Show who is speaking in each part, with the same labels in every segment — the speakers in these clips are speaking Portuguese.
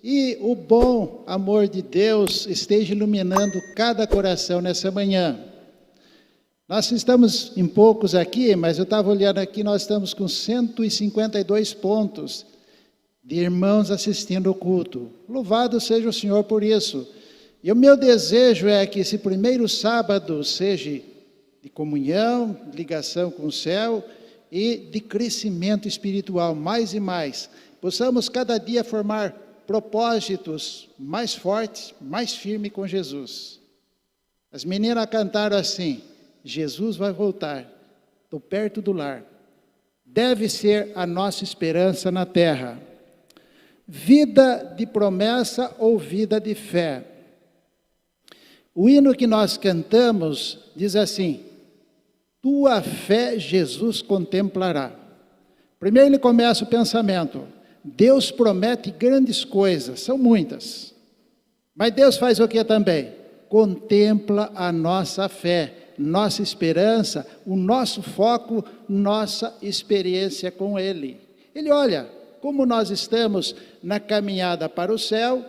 Speaker 1: E o bom amor de Deus esteja iluminando cada coração nessa manhã. Nós estamos em poucos aqui, mas eu estava olhando aqui, nós estamos com 152 pontos de irmãos assistindo o culto. Louvado seja o Senhor por isso. E o meu desejo é que esse primeiro sábado seja de comunhão, ligação com o céu e de crescimento espiritual, mais e mais. Possamos cada dia formar propósitos mais fortes, mais firmes com Jesus. As meninas cantaram assim: Jesus vai voltar, estou perto do lar. Deve ser a nossa esperança na terra. Vida de promessa ou vida de fé? O hino que nós cantamos diz assim: tua fé Jesus contemplará. Primeiro ele começa o pensamento. Deus promete grandes coisas, são muitas. Mas Deus faz o que também? Contempla a nossa fé, nossa esperança, o nosso foco, nossa experiência com Ele. Ele olha como nós estamos na caminhada para o céu,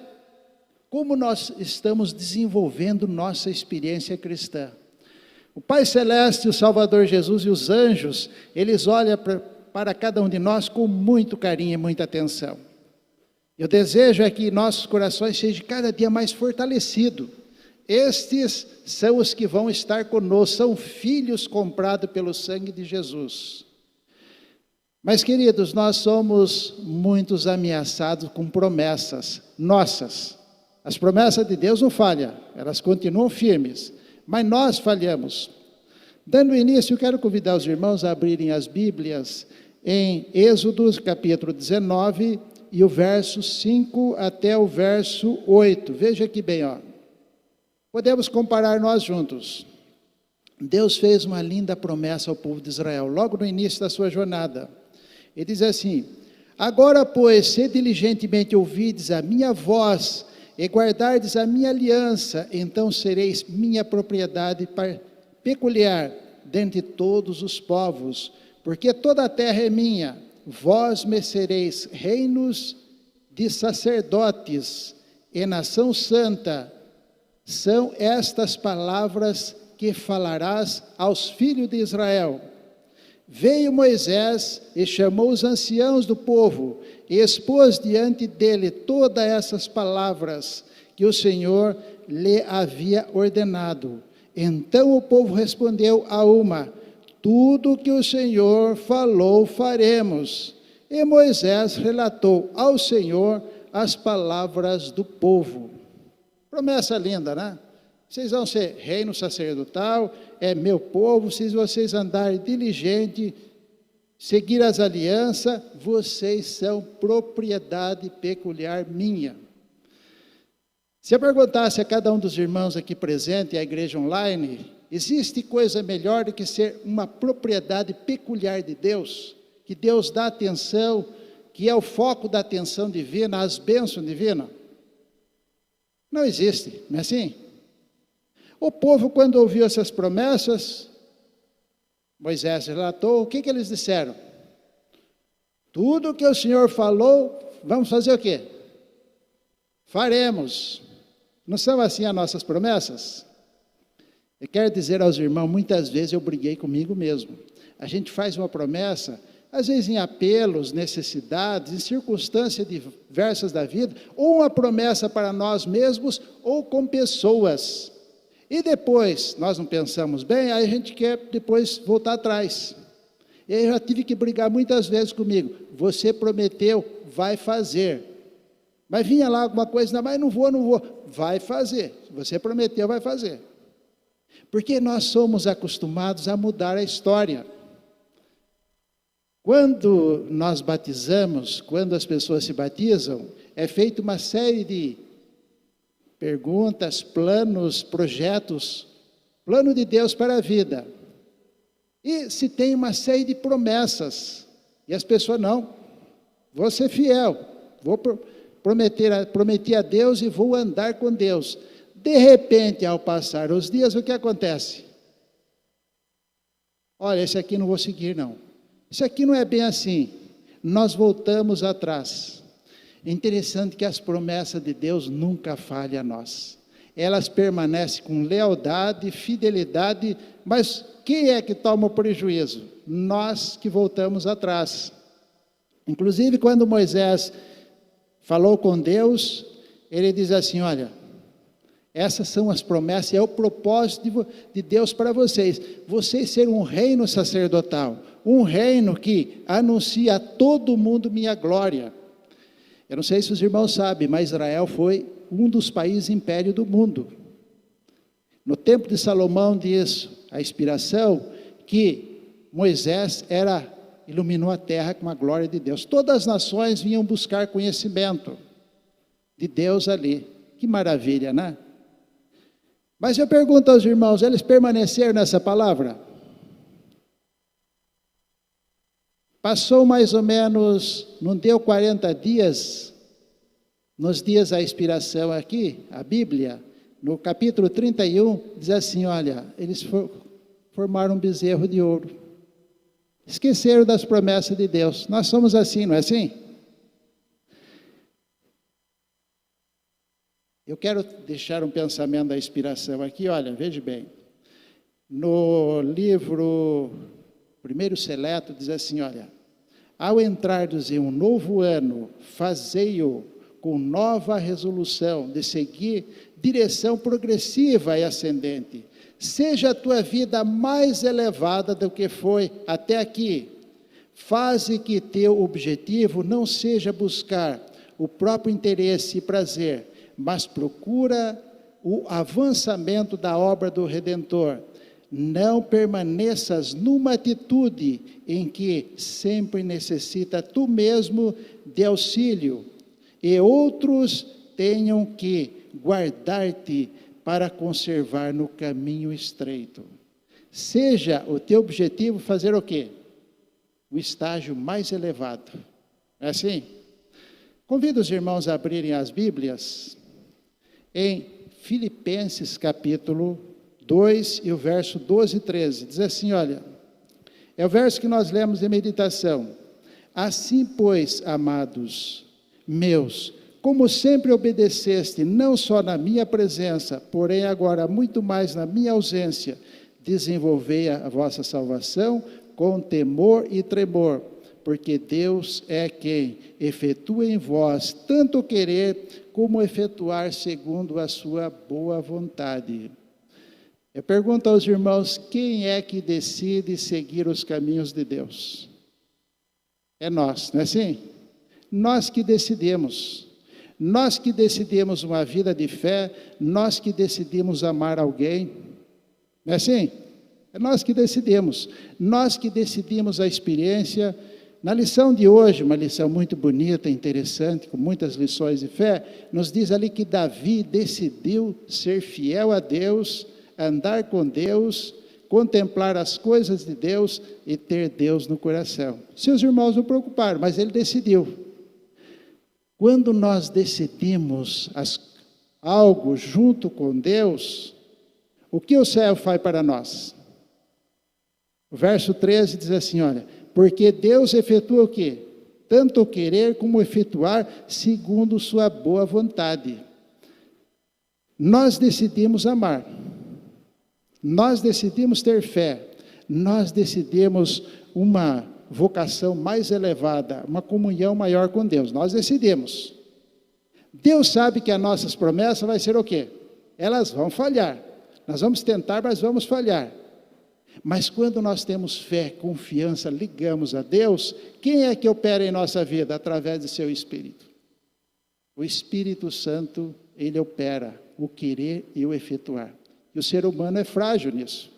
Speaker 1: como nós estamos desenvolvendo nossa experiência cristã. O Pai Celeste, o Salvador Jesus e os anjos, eles olham para cada um de nós com muito carinho e muita atenção. Eu desejo é que nossos corações sejam cada dia mais fortalecidos. Estes são os que vão estar conosco, são filhos comprados pelo sangue de Jesus. Mas, queridos, nós somos muitos ameaçados com promessas nossas. As promessas de Deus não falham, elas continuam firmes, mas nós falhamos. Dando início, eu quero convidar os irmãos a abrirem as Bíblias em Êxodo, capítulo 19, e o verso 5 até o verso 8. Veja aqui bem, ó. Podemos comparar nós juntos. Deus fez uma linda promessa ao povo de Israel, logo no início da sua jornada. Ele diz assim: agora, pois, se diligentemente ouvides a minha voz e guardardes a minha aliança, então sereis minha propriedade peculiar dentre todos os povos, porque toda a terra é minha. Vós me sereis reinos de sacerdotes e nação santa. São estas palavras que falarás aos filhos de Israel. Veio Moisés e chamou os anciãos do povo e expôs diante dele todas essas palavras que o Senhor lhe havia ordenado. Então o povo respondeu a uma: tudo que o Senhor falou faremos. E Moisés relatou ao Senhor as palavras do povo. Promessa linda, né? Vocês vão ser reino sacerdotal, é meu povo, se vocês andarem diligente, seguir as alianças, vocês são propriedade peculiar minha. Se eu perguntasse a cada um dos irmãos aqui presente, a igreja online, existe coisa melhor do que ser uma propriedade peculiar de Deus, que Deus dá atenção, que é o foco da atenção divina, as bênçãos divinas? Não existe, não é assim? O povo, quando ouviu essas promessas, Moisés relatou, o que eles disseram? Tudo que o Senhor falou, vamos fazer o quê? Faremos. Não são assim as nossas promessas? Eu quero dizer aos irmãos, muitas vezes eu briguei comigo mesmo. A gente faz uma promessa, às vezes em apelos, necessidades, em circunstâncias diversas da vida, ou uma promessa para nós mesmos, ou com pessoas. E depois, nós não pensamos bem, aí a gente quer depois voltar atrás. E aí eu já tive que brigar muitas vezes comigo. Você prometeu, vai fazer. Mas vinha lá alguma coisa, não, mas não vou. Vai fazer. Você prometeu, vai fazer. Porque nós somos acostumados a mudar a história. Quando nós batizamos, quando as pessoas se batizam, é feita uma série de perguntas, planos, projetos, plano de Deus para a vida. E se tem uma série de promessas, e as pessoas não, vou ser fiel, prometi a Deus e vou andar com Deus. De repente, ao passar os dias, o que acontece? Olha, esse aqui não vou seguir não, isso aqui não é bem assim, nós voltamos atrás. É interessante que as promessas de Deus nunca falham a nós. Elas permanecem com lealdade, fidelidade, mas quem é que toma o prejuízo? Nós que voltamos atrás. Inclusive, quando Moisés falou com Deus, ele diz assim, olha, essas são as promessas, é o propósito de Deus para vocês. Vocês serem um reino sacerdotal, um reino que anuncia a todo mundo minha glória. Eu não sei se os irmãos sabem, mas Israel foi um dos países império do mundo. No tempo de Salomão diz a inspiração que Moisés iluminou a terra com a glória de Deus. Todas as nações vinham buscar conhecimento de Deus ali. Que maravilha, né? Mas eu pergunto aos irmãos, eles permaneceram nessa palavra? Passou mais ou menos, não deu 40 dias, nos dias da inspiração aqui, a Bíblia, no capítulo 31, diz assim, olha, eles formaram um bezerro de ouro. Esqueceram das promessas de Deus. Nós somos assim, não é assim? Eu quero deixar um pensamento da inspiração aqui, olha, veja bem. No livro Primeiro Seleto, diz assim, olha, ao entrardes em um novo ano, fazei-o com nova resolução de seguir direção progressiva e ascendente. Seja a tua vida mais elevada do que foi até aqui. Faze que teu objetivo não seja buscar o próprio interesse e prazer, mas procura o avançamento da obra do Redentor. Não permaneças numa atitude em que sempre necessita tu mesmo de auxílio, e outros tenham que guardar-te para conservar no caminho estreito. Seja o teu objetivo fazer o quê? O estágio mais elevado. É assim? Convido os irmãos a abrirem as Bíblias em Filipenses capítulo 2 e o verso 12 e 13. Diz assim, olha, é o verso que nós lemos em meditação. Assim, pois, amados meus, como sempre obedeceste, não só na minha presença, porém agora muito mais na minha ausência, desenvolvei a vossa salvação com temor e tremor, porque Deus é quem efetua em vós tanto querer como efetuar segundo a sua boa vontade. Eu pergunto aos irmãos, quem é que decide seguir os caminhos de Deus? É nós, não é assim? Nós que decidimos. Nós que decidimos uma vida de fé, nós que decidimos amar alguém. Não é assim? É nós que decidimos. Nós que decidimos a experiência. Na lição de hoje, uma lição muito bonita, interessante, com muitas lições de fé, nos diz ali que Davi decidiu ser fiel a Deus, andar com Deus, contemplar as coisas de Deus e ter Deus no coração. Seus irmãos não preocuparam, mas ele decidiu. Quando nós decidimos algo junto com Deus, o que o céu faz para nós? O verso 13 diz assim, olha, porque Deus efetua o quê? Tanto o querer como efetuar segundo sua boa vontade. Nós decidimos amar. Nós decidimos ter fé. Nós decidimos uma vocação mais elevada, uma comunhão maior com Deus. Nós decidimos. Deus sabe que as nossas promessas vai ser o quê? Elas vão falhar. Nós vamos tentar, mas vamos falhar. Mas quando nós temos fé, confiança, ligamos a Deus, quem é que opera em nossa vida? Através do seu Espírito. O Espírito Santo, ele opera o querer e o efetuar. E o ser humano é frágil nisso.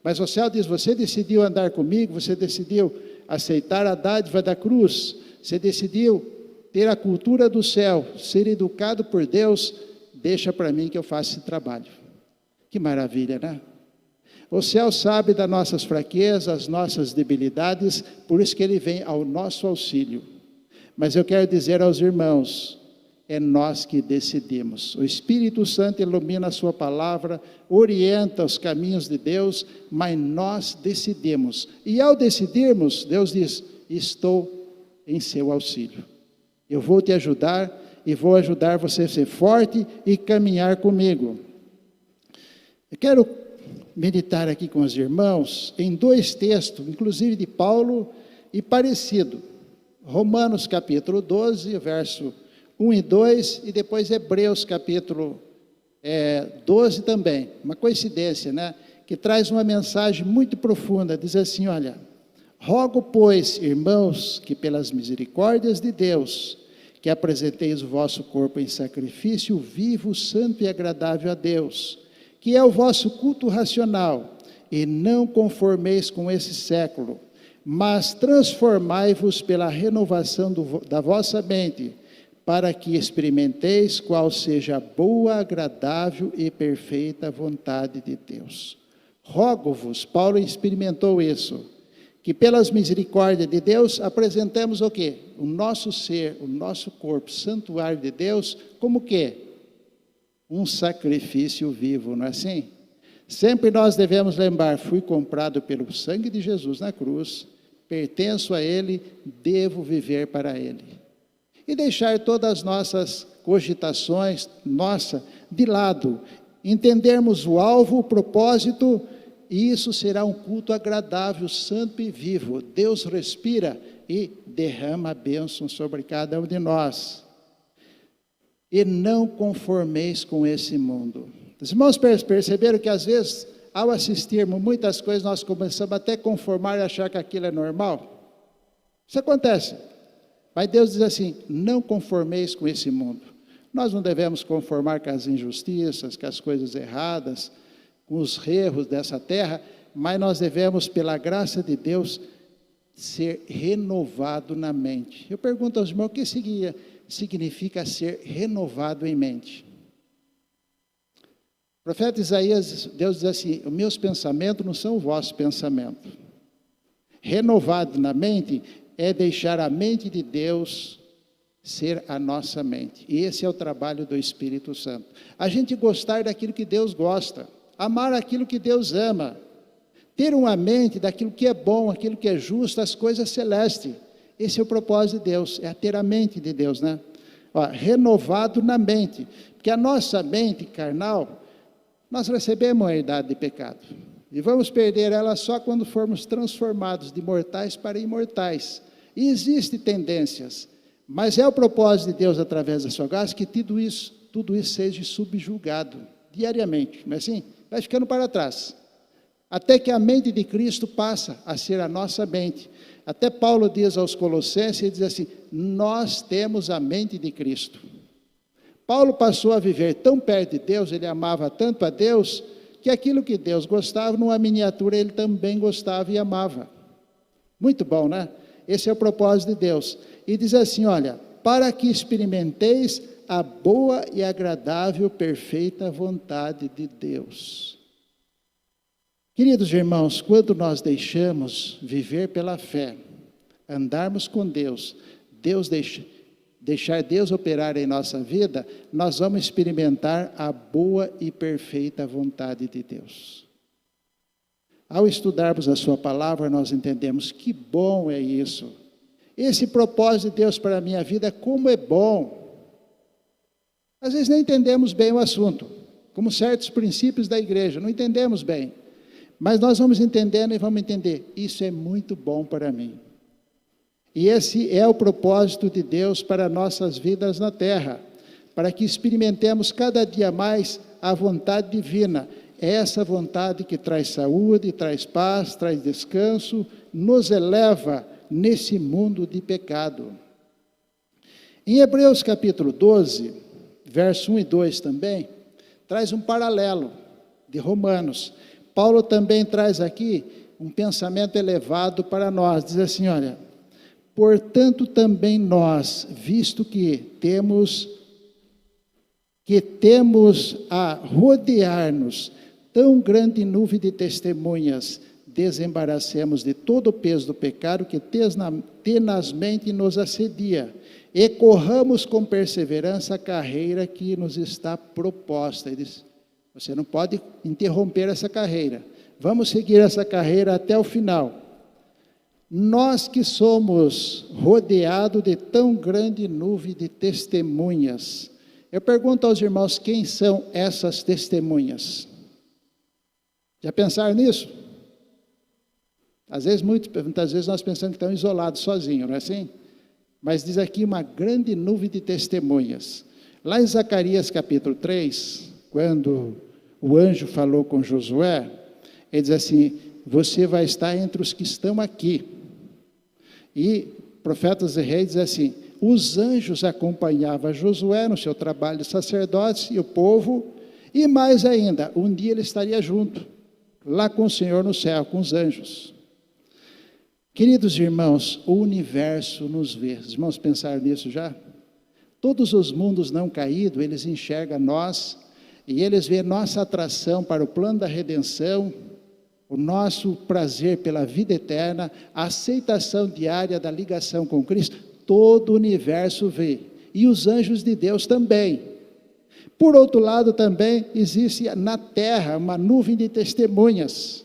Speaker 1: Mas o céu diz, você decidiu andar comigo, você decidiu aceitar a dádiva da cruz, você decidiu ter a cultura do céu, ser educado por Deus, deixa para mim que eu faço esse trabalho. Que maravilha, né? O céu sabe das nossas fraquezas, as nossas debilidades, por isso que ele vem ao nosso auxílio. Mas eu quero dizer aos irmãos, é nós que decidimos. O Espírito Santo ilumina a sua palavra, orienta os caminhos de Deus, mas nós decidimos. E ao decidirmos, Deus diz, estou em seu auxílio. Eu vou te ajudar e vou ajudar você a ser forte e caminhar comigo. Eu quero meditar aqui com os irmãos em 2 textos, inclusive de Paulo e parecido. Romanos capítulo 12, verso 1 e 2, e depois Hebreus capítulo 12 também. Uma coincidência, né? Que traz uma mensagem muito profunda. Diz assim, olha: rogo, pois, irmãos, que pelas misericórdias de Deus, que apresenteis o vosso corpo em sacrifício vivo, santo e agradável a Deus, que é o vosso culto racional, e não conformeis com esse século, mas transformai-vos pela renovação da vossa mente, para que experimenteis qual seja a boa, agradável e perfeita vontade de Deus. Rogo-vos, Paulo experimentou isso, que pelas misericórdias de Deus apresentemos o quê? O nosso ser, o nosso corpo, santuário de Deus, como o quê? Um sacrifício vivo, não é assim? Sempre nós devemos lembrar, fui comprado pelo sangue de Jesus na cruz, pertenço a Ele, devo viver para Ele. E deixar todas as nossas cogitações, de lado, entendermos o alvo, o propósito, e isso será um culto agradável, santo e vivo. Deus respira e derrama a bênção sobre cada um de nós. E não conformeis com esse mundo. Os irmãos perceberam que às vezes, ao assistirmos muitas coisas, nós começamos até a conformar e achar que aquilo é normal? Isso acontece. Mas Deus diz assim, não conformeis com esse mundo. Nós não devemos conformar com as injustiças, com as coisas erradas, com os erros dessa terra, mas nós devemos, pela graça de Deus, ser renovado na mente. Eu pergunto aos irmãos, o que significa ser renovado em mente? O profeta Isaías, Deus diz assim, os meus pensamentos não são os vossos pensamentos. Renovado na mente é deixar a mente de Deus ser a nossa mente. E esse é o trabalho do Espírito Santo. A gente gostar daquilo que Deus gosta, amar aquilo que Deus ama, ter uma mente daquilo que é bom, aquilo que é justo, as coisas celestes. Esse é o propósito de Deus, é ter a mente de Deus, né? Renovado na mente, porque a nossa mente carnal, nós recebemos a herdade de pecado, e vamos perder ela só quando formos transformados de mortais para imortais. E existem tendências, mas é o propósito de Deus, através da sua graça, que tudo isso seja subjugado diariamente, não é assim? Vai ficando para trás, até que a mente de Cristo passa a ser a nossa mente. Até Paulo diz aos Colossenses, ele diz assim, nós temos a mente de Cristo. Paulo passou a viver tão perto de Deus, ele amava tanto a Deus, que aquilo que Deus gostava, numa miniatura, ele também gostava e amava. Muito bom, né? Esse é o propósito de Deus. E diz assim, olha, para que experimenteis a boa e agradável, perfeita vontade de Deus. Queridos irmãos, quando nós deixamos viver pela fé, andarmos com Deus, deixar Deus operar em nossa vida, nós vamos experimentar a boa e perfeita vontade de Deus. Ao estudarmos a sua palavra, nós entendemos que bom é isso. Esse propósito de Deus para a minha vida, como é bom. Às vezes nem entendemos bem o assunto, como certos princípios da igreja, não entendemos bem. Mas nós vamos entendendo e vamos entender, isso é muito bom para mim. E esse é o propósito de Deus para nossas vidas na terra, para que experimentemos cada dia mais a vontade divina. É essa vontade que traz saúde, traz paz, traz descanso, nos eleva nesse mundo de pecado. Em Hebreus capítulo 12, verso 1 e 2 também, traz um paralelo de Romanos. Paulo também traz aqui um pensamento elevado para nós, diz assim, olha, portanto também nós, visto que temos a rodear-nos tão grande nuvem de testemunhas, desembaracemos de todo o peso do pecado que tenazmente nos assedia, e corramos com perseverança a carreira que nos está proposta. Ele diz, você não pode interromper essa carreira, vamos seguir essa carreira até o final. Nós que somos rodeados de tão grande nuvem de testemunhas, eu pergunto aos irmãos, quem são essas testemunhas? Já pensaram nisso? Muitas vezes nós pensamos que estão isolados, sozinhos, não é assim? Mas diz aqui uma grande nuvem de testemunhas. Lá em Zacarias capítulo 3, quando o anjo falou com Josué, ele diz assim, você vai estar entre os que estão aqui. E profetas e reis diz assim, os anjos acompanhavam Josué no seu trabalho de sacerdote e o povo, e mais ainda, um dia ele estaria junto, lá com o Senhor no céu, com os anjos. Queridos irmãos, o universo nos vê. Os irmãos pensaram nisso já? Todos os mundos não caídos, eles enxergam nós, e eles veem nossa atração para o plano da redenção, o nosso prazer pela vida eterna, a aceitação diária da ligação com Cristo, todo o universo vê, e os anjos de Deus também. Por outro lado também existe na terra uma nuvem de testemunhas,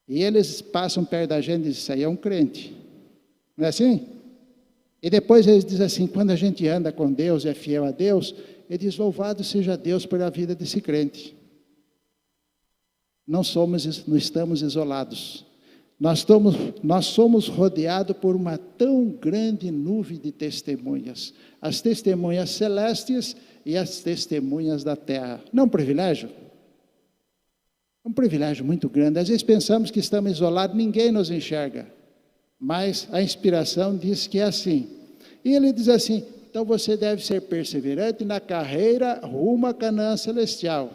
Speaker 1: e eles passam perto da gente e dizem, isso aí é um crente, não é assim? E depois eles dizem assim, quando a gente anda com Deus e é fiel a Deus, ele diz, louvado seja Deus pela vida desse crente. Não estamos isolados. Nós somos rodeados por uma tão grande nuvem de testemunhas. As testemunhas celestes e as testemunhas da terra. Não é um privilégio? É um privilégio muito grande. Às vezes pensamos que estamos isolados, ninguém nos enxerga. Mas a inspiração diz que é assim. E ele diz assim, então você deve ser perseverante na carreira rumo à Canaã celestial.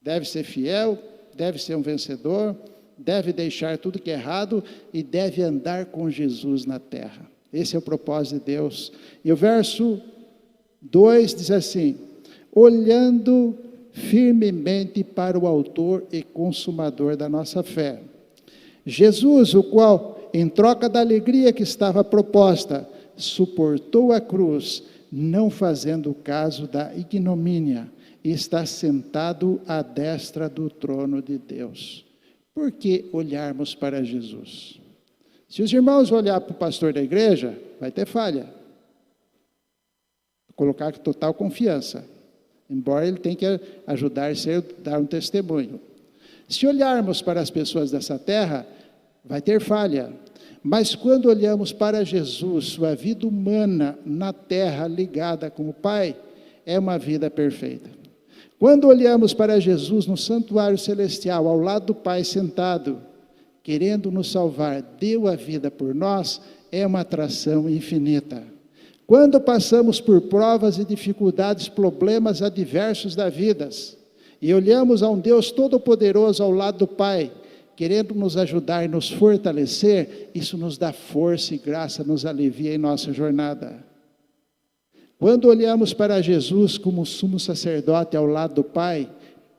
Speaker 1: Deve ser fiel, deve ser um vencedor, deve deixar tudo que é errado e deve andar com Jesus na terra. Esse é o propósito de Deus. E o verso 2 diz assim, olhando firmemente para o autor e consumador da nossa fé. Jesus, o qual, em troca da alegria que estava proposta, suportou a cruz, não fazendo caso da ignomínia, e está sentado à destra do trono de Deus. Por que olharmos para Jesus? Se os irmãos olhar para o pastor da igreja, vai ter falha. Vou colocar com total confiança, embora ele tenha que ajudar a dar um testemunho. Se olharmos para as pessoas dessa terra, vai ter falha. Mas quando olhamos para Jesus, sua vida humana na terra ligada com o Pai, é uma vida perfeita. Quando olhamos para Jesus no santuário celestial, ao lado do Pai sentado, querendo nos salvar, deu a vida por nós, é uma atração infinita. Quando passamos por provas e dificuldades, problemas adversos da vida, e olhamos a um Deus todo-poderoso ao lado do Pai, querendo nos ajudar e nos fortalecer, isso nos dá força e graça, nos alivia em nossa jornada. Quando olhamos para Jesus como sumo sacerdote ao lado do Pai,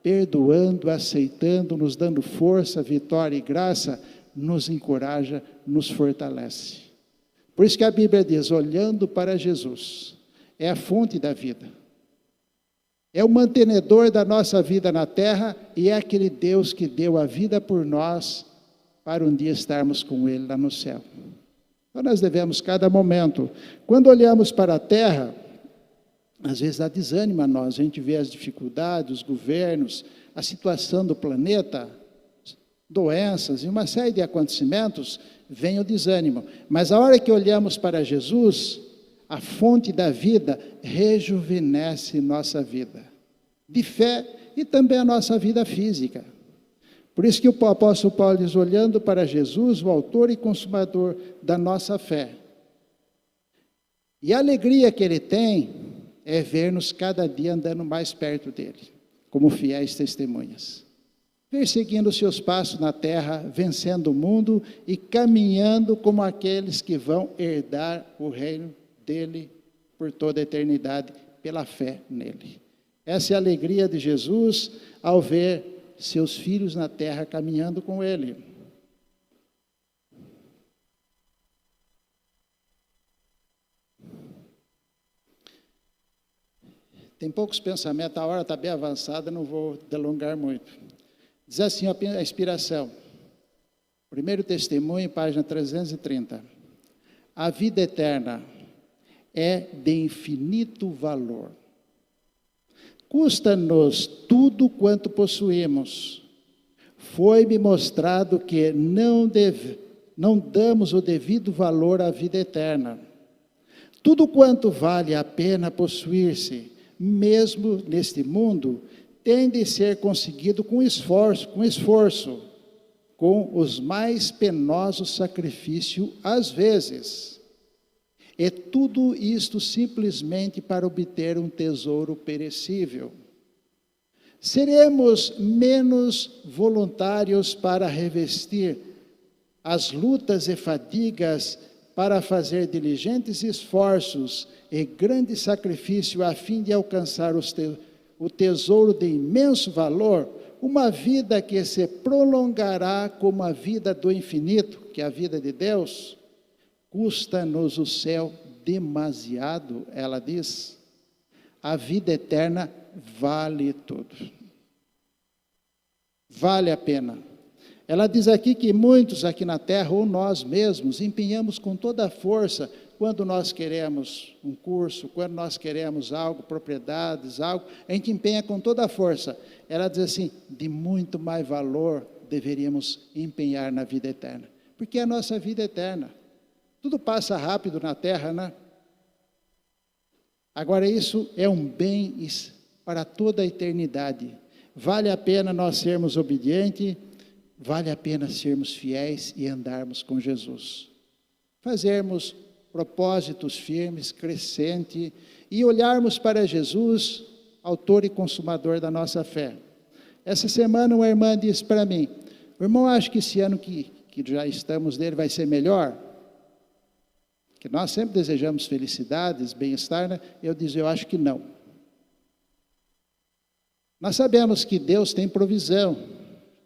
Speaker 1: perdoando, aceitando, nos dando força, vitória e graça, nos encoraja, nos fortalece. Por isso que a Bíblia diz, olhando para Jesus, é a fonte da vida. É o mantenedor da nossa vida na terra e é aquele Deus que deu a vida por nós para um dia estarmos com Ele lá no céu. Então nós devemos cada momento, quando olhamos para a terra, às vezes dá desânimo a nós, a gente vê as dificuldades, os governos, a situação do planeta, doenças e uma série de acontecimentos, vem o desânimo. Mas a hora que olhamos para Jesus, a fonte da vida rejuvenesce nossa vida, de fé e também a nossa vida física. Por isso que o apóstolo Paulo diz, olhando para Jesus, o autor e consumador da nossa fé. E a alegria que ele tem é ver-nos cada dia andando mais perto dele, como fiéis testemunhas. Perseguindo os seus passos na terra, vencendo o mundo e caminhando como aqueles que vão herdar o reino dele por toda a eternidade, pela fé nele. Essa é a alegria de Jesus ao ver seus filhos na terra caminhando com ele. Tem poucos pensamentos, a hora está bem avançada, não vou delongar muito. Diz assim a inspiração. Primeiro testemunho, página 330. A vida eterna é de infinito valor. Custa-nos tudo quanto possuímos. Foi-me mostrado que não damos o devido valor à vida eterna. Tudo quanto vale a pena possuir-se, mesmo neste mundo, tem de ser conseguido com esforço, com os mais penosos sacrifícios às vezes. E tudo isto simplesmente para obter um tesouro perecível. Seremos menos voluntários para revestir as lutas e fadigas, para fazer diligentes esforços e grande sacrifício a fim de alcançar o tesouro de imenso valor, uma vida que se prolongará como a vida do infinito, que é a vida de Deus. Custa-nos o céu demasiado, ela diz. A vida eterna vale tudo. Vale a pena. Ela diz aqui que muitos aqui na terra, ou nós mesmos, empenhamos com toda a força, quando nós queremos um curso, quando nós queremos algo, propriedades, algo, a gente empenha com toda a força. Ela diz assim, de muito mais valor deveríamos empenhar na vida eterna, porque é a nossa vida eterna. Tudo passa rápido na terra, né? Agora isso é um bem para toda a eternidade. Vale a pena nós sermos obedientes, vale a pena sermos fiéis e andarmos com Jesus. Fazermos propósitos firmes, crescentes, e olharmos para Jesus, autor e consumador da nossa fé. Essa semana uma irmã disse para mim, o irmão acha que esse ano que já estamos nele vai ser melhor? Que nós sempre desejamos felicidades, bem-estar, né? Eu disse, eu acho que não. Nós sabemos que Deus tem provisão.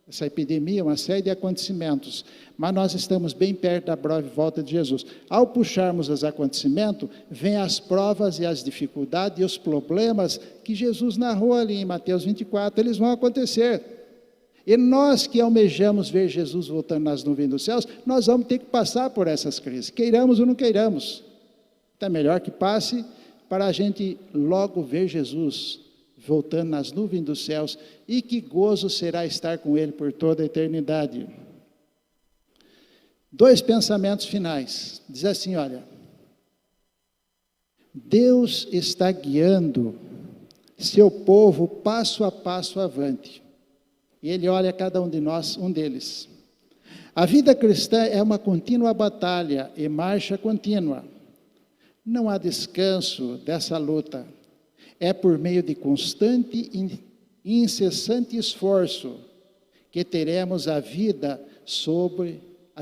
Speaker 1: Essa epidemia, uma série de acontecimentos, mas nós estamos bem perto da breve volta de Jesus. Ao puxarmos os acontecimentos, vêm as provas e as dificuldades e os problemas que Jesus narrou ali em Mateus 24, eles vão acontecer. E nós que almejamos ver Jesus voltando nas nuvens dos céus, nós vamos ter que passar por essas crises, queiramos ou não queiramos. Então é melhor que passe para a gente logo ver Jesus voltando nas nuvens dos céus, e que gozo será estar com Ele por toda a eternidade. 2 pensamentos finais, diz assim, olha, Deus está guiando seu povo passo a passo avante, e Ele olha cada um de nós, um deles. A vida cristã é uma contínua batalha e marcha contínua, não há descanso dessa luta. É por meio de constante e incessante esforço que teremos a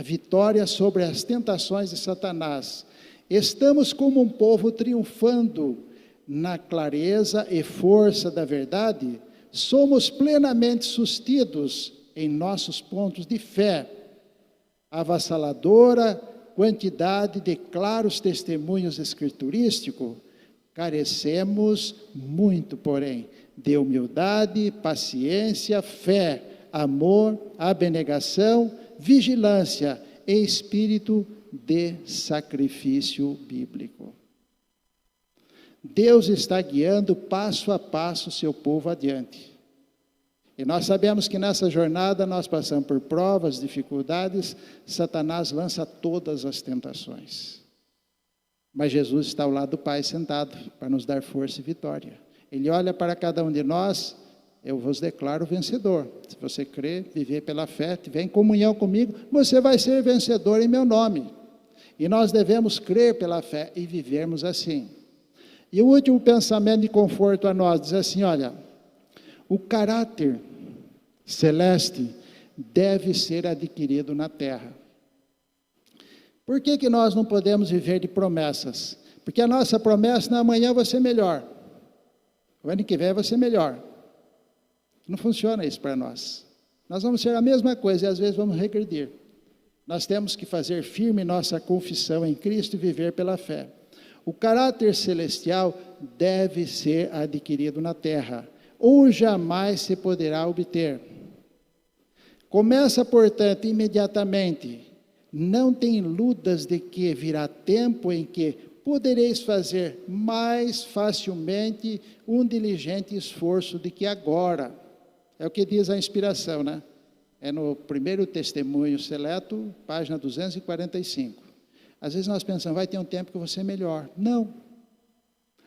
Speaker 1: vitória sobre as tentações de Satanás. Estamos como um povo triunfando na clareza e força da verdade. Somos plenamente sustidos em nossos pontos de fé. Avassaladora quantidade de claros testemunhos escriturísticos. Carecemos muito, porém, de humildade, paciência, fé, amor, abnegação, vigilância e espírito de sacrifício bíblico. Deus está guiando passo a passo o seu povo adiante. E nós sabemos que nessa jornada nós passamos por provas, dificuldades, Satanás lança todas as tentações. Mas Jesus está ao lado do Pai sentado para nos dar força e vitória. Ele olha para cada um de nós, eu vos declaro vencedor. Se você crer, viver pela fé, tiver em comunhão comigo, você vai ser vencedor em meu nome. E nós devemos crer pela fé e vivermos assim. E o último pensamento de conforto a nós, diz assim, olha, o caráter celeste deve ser adquirido na terra. Por que nós não podemos viver de promessas? Porque a nossa promessa não é amanhã vou ser melhor. O ano que vem vai ser melhor. Não funciona isso para nós. Nós vamos ser a mesma coisa e às vezes vamos regredir. Nós temos que fazer firme nossa confissão em Cristo e viver pela fé. O caráter celestial deve ser adquirido na terra, ou jamais se poderá obter. Começa, portanto, imediatamente. Não tem iludas de que virá tempo em que podereis fazer mais facilmente um diligente esforço do que agora. É o que diz a inspiração, né? É no primeiro testemunho seleto, página 245. Às vezes nós pensamos, vai ter um tempo que eu vou ser melhor. Não.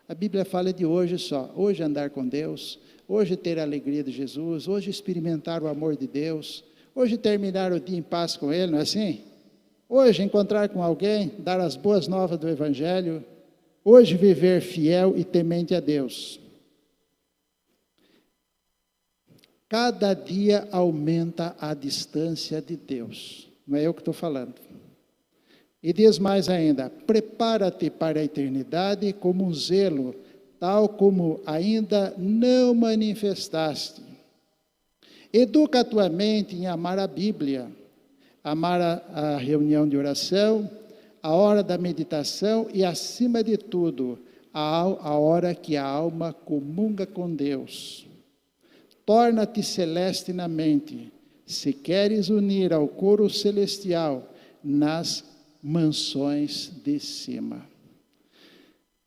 Speaker 1: A Bíblia fala de hoje só. Hoje andar com Deus, hoje ter a alegria de Jesus, hoje experimentar o amor de Deus, hoje terminar o dia em paz com Ele, não é assim? Hoje encontrar com alguém, dar as boas novas do Evangelho, hoje viver fiel e temente a Deus. Cada dia aumenta a distância de Deus, não é eu que estou falando. E diz mais ainda, prepara-te para a eternidade como um zelo, tal como ainda não manifestaste. Educa a tua mente em amar a Bíblia, amar a reunião de oração, a hora da meditação e, acima de tudo, a hora que a alma comunga com Deus. Torna-te celeste na mente, se queres unir ao coro celestial nas mansões de cima.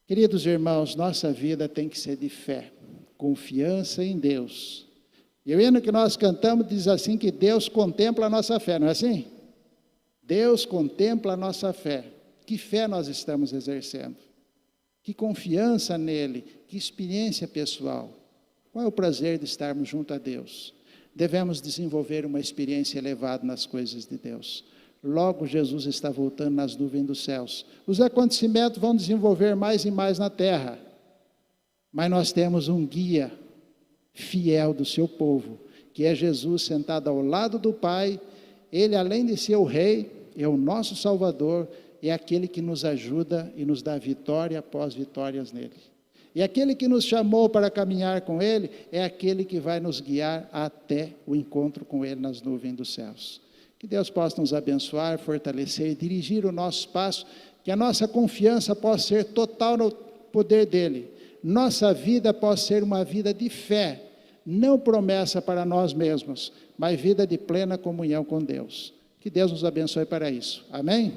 Speaker 1: Queridos irmãos, nossa vida tem que ser de fé, confiança em Deus. E o hino que nós cantamos diz assim que Deus contempla a nossa fé, não é assim? Deus contempla a nossa fé. Que fé nós estamos exercendo? Que confiança nele, que experiência pessoal. Qual é o prazer de estarmos junto a Deus? Devemos desenvolver uma experiência elevada nas coisas de Deus. Logo Jesus está voltando nas nuvens dos céus. Os acontecimentos vão desenvolver mais e mais na terra. Mas nós temos um guia fiel do seu povo, que é Jesus sentado ao lado do Pai. Ele, além de ser o Rei, é o nosso Salvador, é aquele que nos ajuda e nos dá vitória após vitórias nele. E aquele que nos chamou para caminhar com Ele, é aquele que vai nos guiar até o encontro com Ele nas nuvens dos céus. Que Deus possa nos abençoar, fortalecer e dirigir o nosso passo, que a nossa confiança possa ser total no poder dEle. Nossa vida possa ser uma vida de fé, não promessa para nós mesmos, mas vida de plena comunhão com Deus. Que Deus nos abençoe para isso. Amém?